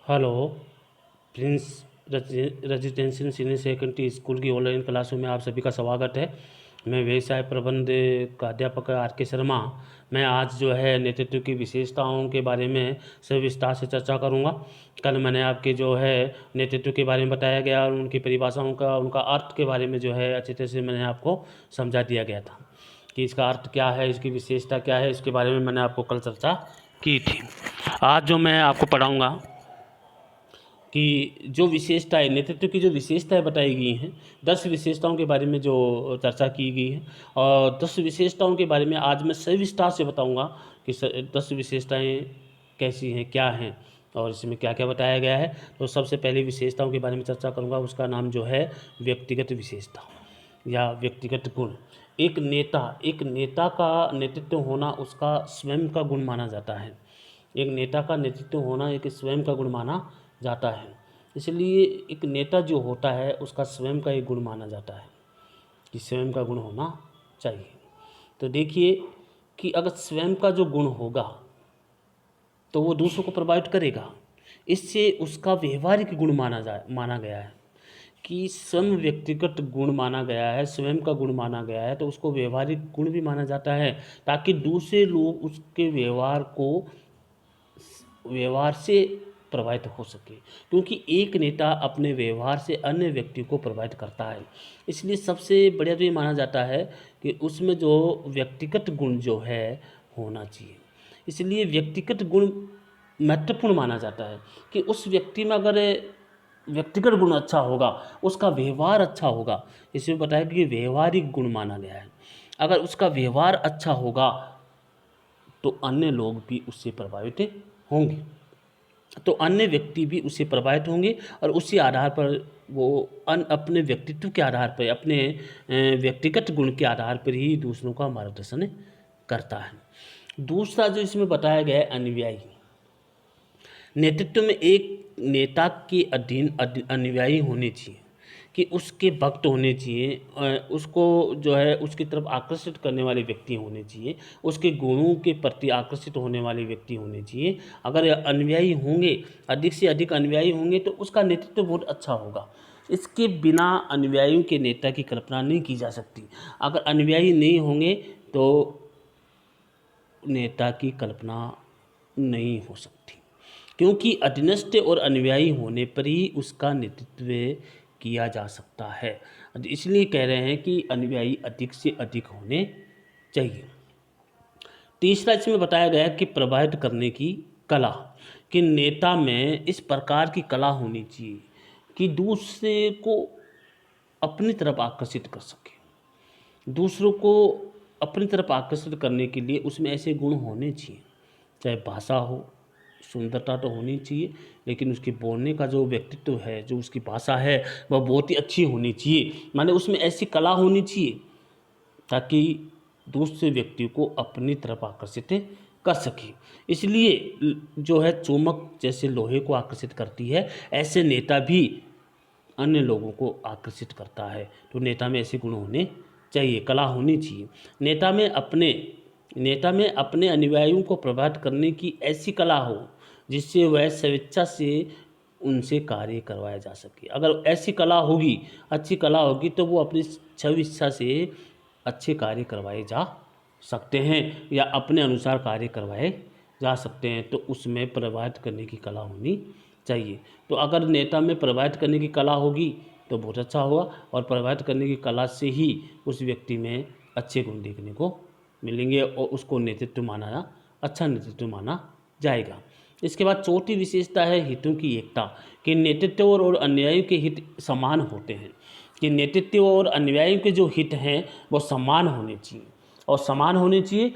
Hello Prince residential senior secondary school की online क्लासों में आप सभी का स्वागत है। मैं व्यवसाय प्रबंध का अध्यापक आर के शर्मा। मैं आज जो है नेतृत्व की विशेषताओं के बारे में सविस्तार से चर्चा करूंगा। कल मैंने आपके जो है नेतृत्व के बारे में बताया गया और उनकी परिभाषाओं का उनका अर्थ के बारे में जो है अच्छी तरह से मैंने आपको समझा दिया गया था कि इसका अर्थ क्या है, इसकी विशेषता क्या है। इसके बारे में मैंने आपको कल चर्चा की थी। आज जो मैं आपको पढ़ाऊँगा कि जो विशेषताएं नेतृत्व की जो विशेषताएं बताई गई हैं, 10 विशेषताओं के बारे में जो चर्चा की गई है, और 10 विशेषताओं के बारे में आज मैं सविस्तार से बताऊंगा कि 10 विशेषताएं कैसी हैं, क्या हैं और इसमें क्या क्या बताया गया है। तो सबसे पहले विशेषताओं के बारे में चर्चा करूंगा, उसका नाम जो है व्यक्तिगत विशेषता या व्यक्तिगत गुण। एक नेता का नेतृत्व होना उसका स्वयं का गुण माना जाता है। एक नेता का नेतृत्व होना एक स्वयं का गुण माना जाता है। इसलिए एक नेता जो होता है उसका स्वयं का एक गुण माना जाता है कि स्वयं का गुण होना चाहिए। तो देखिए कि अगर स्वयं का जो गुण होगा तो वो दूसरों को प्रभावित करेगा। इससे उसका व्यवहारिक गुण माना गया है कि स्वयं व्यक्तिगत गुण माना गया है, स्वयं का गुण माना गया है, तो उसको व्यवहारिक गुण भी माना जाता है ताकि दूसरे लोग उसके व्यवहार से प्रभावित हो सके, क्योंकि एक नेता अपने व्यवहार से अन्य व्यक्ति को प्रभावित करता है। इसलिए सबसे बढ़िया तो ये माना जाता है कि उसमें जो व्यक्तिगत गुण जो है होना चाहिए। इसलिए व्यक्तिगत गुण महत्वपूर्ण माना जाता है कि उस व्यक्ति में अगर व्यक्तिगत गुण अच्छा होगा, उसका व्यवहार अच्छा होगा। इसमें बताया कि व्यवहारिक गुण माना गया है। अगर उसका व्यवहार अच्छा होगा तो अन्य लोग भी उससे प्रभावित होंगे, तो अन्य व्यक्ति भी उससे प्रभावित होंगे और उसी आधार पर वो अपने व्यक्तित्व के आधार पर, अपने व्यक्तिगत गुण के आधार पर ही दूसरों का मार्गदर्शन करता है। दूसरा जो इसमें बताया गया है अनुयायी। नेतृत्व में एक नेता के अधीन अनुयायी होने चाहिए कि उसके भक्त होने चाहिए, उसको जो है उसकी तरफ आकर्षित करने वाले व्यक्ति होने चाहिए, उसके गुणों के प्रति आकर्षित होने वाले व्यक्ति होने चाहिए। अगर अनुयायी होंगे, अधिक से अधिक अनुयायी होंगे, तो उसका नेतृत्व बहुत अच्छा होगा। इसके बिना अनुयायियों के नेता की कल्पना नहीं की जा सकती। अगर अनुयायी नहीं होंगे तो नेता की कल्पना नहीं हो सकती, क्योंकि अधीनस्थ और अनुयायी होने पर ही उसका नेतृत्व किया जा सकता है। इसलिए कह रहे हैं कि अनुयायी अधिक से अधिक होने चाहिए। तीसरा इसमें बताया गया कि प्रभावित करने की कला, कि नेता में इस प्रकार की कला होनी चाहिए कि दूसरे को अपनी तरफ आकर्षित कर सके। दूसरों को अपनी तरफ आकर्षित करने के लिए उसमें ऐसे गुण होने चाहिए, चाहे भाषा हो, सुंदरता तो होनी चाहिए, लेकिन उसके बोलने का जो व्यक्तित्व है, जो उसकी भाषा है, वह बहुत ही अच्छी होनी चाहिए। माने उसमें ऐसी कला होनी चाहिए ताकि दूसरे व्यक्ति को अपनी तरफ आकर्षित कर सके। इसलिए जो है चुंबक जैसे लोहे को आकर्षित करती है, ऐसे नेता भी अन्य लोगों को आकर्षित करता है। तो नेता में ऐसे गुण होने चाहिए, कला होनी चाहिए। नेता में अपने अनुयायियों को प्रभावित करने की ऐसी कला हो जिससे वह स्वेच्छा से उनसे कार्य करवाया जा सके। अगर ऐसी कला होगी, अच्छी कला होगी, तो वो अपनी स्वेच्छा से अच्छे कार्य करवाए जा सकते हैं या अपने अनुसार कार्य करवाए जा सकते हैं। तो उसमें प्रभावित करने की कला होनी चाहिए। तो अगर नेता में प्रभावित करने की कला होगी तो बहुत अच्छा होगा, और प्रभावित करने की कला से ही उस व्यक्ति में अच्छे गुण देखने को मिलेंगे और उसको अच्छा नेतृत्व माना जाएगा। इसके बाद चौथी विशेषता है हितों की एकता, कि नेतृत्व और अनुयायियों के हित समान होते हैं। कि नेतृत्व और अनुयायियों के जो हित हैं वो समान होने चाहिए, और समान होने चाहिए।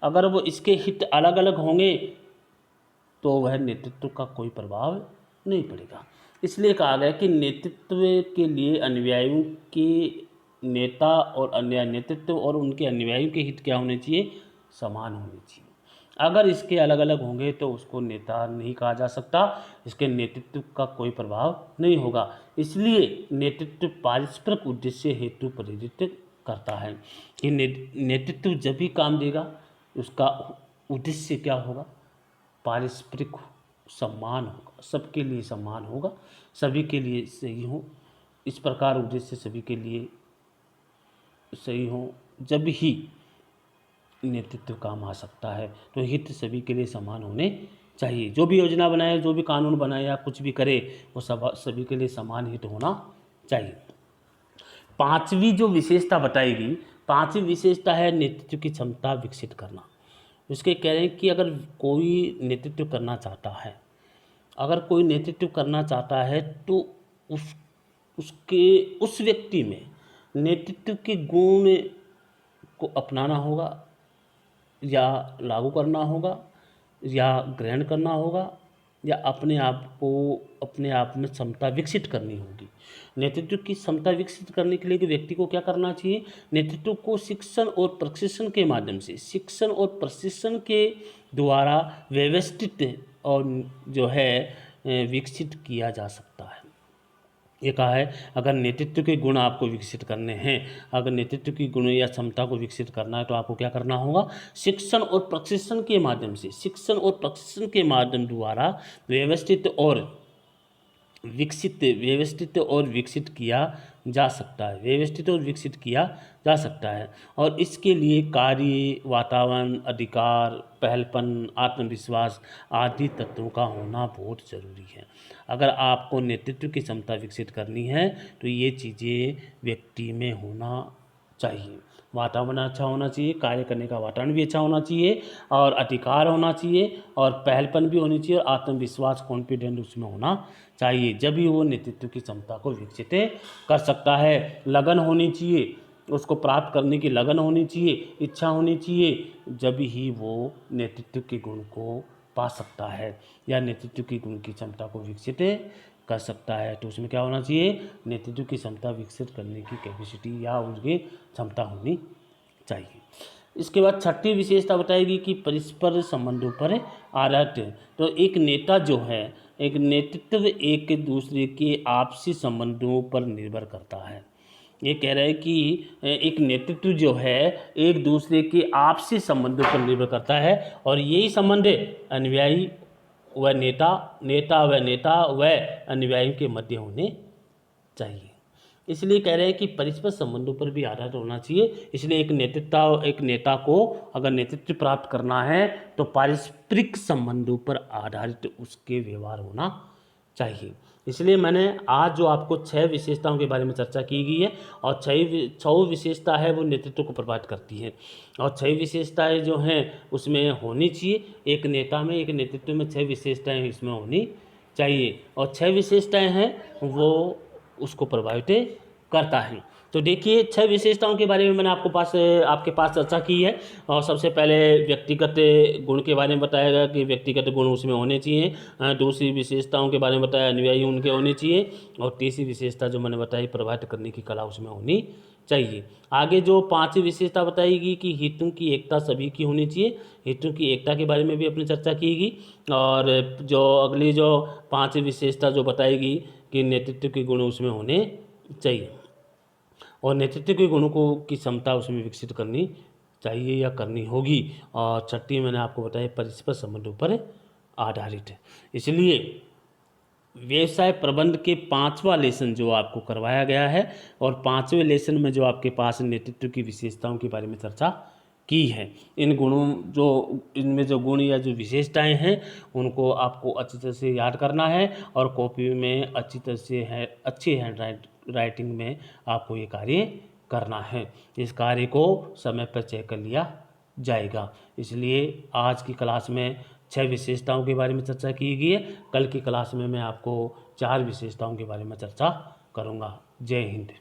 अगर वो इसके हित अलग अलग होंगे तो वह नेतृत्व का कोई प्रभाव नहीं पड़ेगा। इसलिए कहा गया कि नेतृत्व के लिए अनुयायियों के नेता और अन्य नेतृत्व और उनके अनुयायियों के हित क्या होने चाहिए, समान होने चाहिए। अगर इसके अलग अलग होंगे तो उसको नेता नहीं कहा जा सकता, इसके नेतृत्व का कोई प्रभाव नहीं होगा। इसलिए नेतृत्व पारस्परिक उद्देश्य हेतु प्रेरित करता है कि नेतृत्व जब भी काम देगा उसका उद्देश्य क्या होगा, पारस्परिक सम्मान होगा, सबके लिए सम्मान होगा, सभी के लिए सही हो, इस प्रकार उद्देश्य सभी के लिए सही हो, जब ही नेतृत्व काम आ सकता है। तो हित सभी के लिए समान होने चाहिए। जो भी योजना बनाए, जो भी कानून बनाए या कुछ भी करे, वो सभी के लिए समान हित होना चाहिए। पांचवी जो विशेषता बताएगी, पांचवी विशेषता है नेतृत्व की क्षमता विकसित करना। उसके कह रहे हैं कि अगर कोई नेतृत्व करना चाहता है, अगर कोई नेतृत्व करना चाहता है तो उस व्यक्ति में नेतृत्व के गुण को अपनाना होगा या लागू करना होगा या ग्रहण करना होगा या अपने आप में क्षमता विकसित करनी होगी। नेतृत्व की क्षमता विकसित करने के लिए कि व्यक्ति को क्या करना चाहिए, नेतृत्व को शिक्षण और प्रशिक्षण के माध्यम से, शिक्षण और प्रशिक्षण के द्वारा व्यवस्थित और जो है विकसित किया जा सकता है। ये कहा है अगर नेतृत्व के गुण आपको विकसित करने हैं, अगर नेतृत्व की गुण या क्षमता को विकसित करना है तो आपको क्या करना होगा, शिक्षण और प्रशिक्षण के माध्यम से, शिक्षण और प्रशिक्षण के माध्यम द्वारा व्यवस्थित और विकसित किया जा सकता है, व्यवस्थित और विकसित किया जा सकता है। और इसके लिए कार्य, वातावरण, अधिकार, पहलपन, आत्मविश्वास आदि तत्वों का होना बहुत ज़रूरी है। अगर आपको नेतृत्व की क्षमता विकसित करनी है तो ये चीज़ें व्यक्ति में होना चाहिए। वातावरण अच्छा होना चाहिए, कार्य करने का वातावरण भी अच्छा होना चाहिए, और अधिकार होना चाहिए, और पहलपन भी होनी चाहिए, और आत्मविश्वास, कॉन्फिडेंट उसमें होना चाहिए। जब भी वो नेतृत्व की क्षमता को विकसित कर सकता है। लगन होनी चाहिए, उसको प्राप्त करने की लगन होनी चाहिए, इच्छा होनी चाहिए, जब ही वो नेतृत्व के गुण को पा सकता है या नेतृत्व की गुण की क्षमता को विकसित कर सकता है। तो उसमें क्या होना चाहिए, नेतृत्व की क्षमता विकसित करने की कैपेसिटी या उसकी क्षमता होनी चाहिए। इसके बाद छठी विशेषता बताएगी कि परस्पर संबंधों पर आधारित। तो एक नेता जो है, एक नेतृत्व एक दूसरे के आपसी संबंधों पर निर्भर करता है। ये कह रहे हैं कि एक नेतृत्व जो है एक दूसरे के आपसी संबंधों पर निर्भर करता है, और यही संबंध अनुयायी व नेता व अनुयायी के मध्य होने चाहिए। इसलिए कह रहे हैं कि परस्पर संबंधों पर भी आधारित होना चाहिए। इसलिए एक नेता को अगर नेतृत्व प्राप्त करना है तो पारस्परिक संबंधों पर आधारित उसके व्यवहार होना चाहिए। इसलिए मैंने आज जो आपको 6 विशेषताओं के बारे में चर्चा की गई है, और 6 विशेषता है वो नेतृत्व को प्रभावित करती है, और 6 विशेषताएं जो हैं उसमें होनी चाहिए। एक नेता में, एक नेतृत्व में 6 विशेषताएं इसमें होनी चाहिए, और 6 विशेषताएं हैं वो उसको प्रभावित करता है। तो देखिए 6 विशेषताओं के बारे में मैंने आपके पास चर्चा की है। और सबसे पहले व्यक्तिगत गुण के बारे में बताया गया कि व्यक्तिगत गुण उसमें होने चाहिए। दूसरी विशेषताओं के बारे में बताया अनुयायी उनके होने चाहिए, और तीसरी विशेषता जो मैंने बताई प्रभावित करने की कला उसमें होनी चाहिए। आगे जो 5वीं विशेषता बताएगी कि हितों की एकता सभी की होनी चाहिए, हितों की एकता के बारे में भी अपनी चर्चा कीगी। और जो अगली जो 5वीं विशेषता जो बताएगी कि नेतृत्व के गुण उसमें होने चाहिए, और नेतृत्व के गुणों को की क्षमता उसमें विकसित करनी चाहिए या करनी होगी। और छठी मैंने आपको बताया परस्पर संबंधों पर आधारित है। इसलिए व्यवसाय प्रबंध के 5वां लेसन जो आपको करवाया गया है, और 5वें लेसन में जो आपके पास नेतृत्व की विशेषताओं के बारे में चर्चा की है, इनमें जो गुण या जो विशेषताएं हैं उनको आपको अच्छी तरह से याद करना है, और कॉपी में अच्छी हैंड राइटिंग में आपको ये कार्य करना है। इस कार्य को समय पर चेक कर लिया जाएगा। इसलिए आज की क्लास में 6 विशेषताओं के बारे में चर्चा की गई है। कल की क्लास में मैं आपको 4 विशेषताओं के बारे में चर्चा करूँगा। जय हिंद।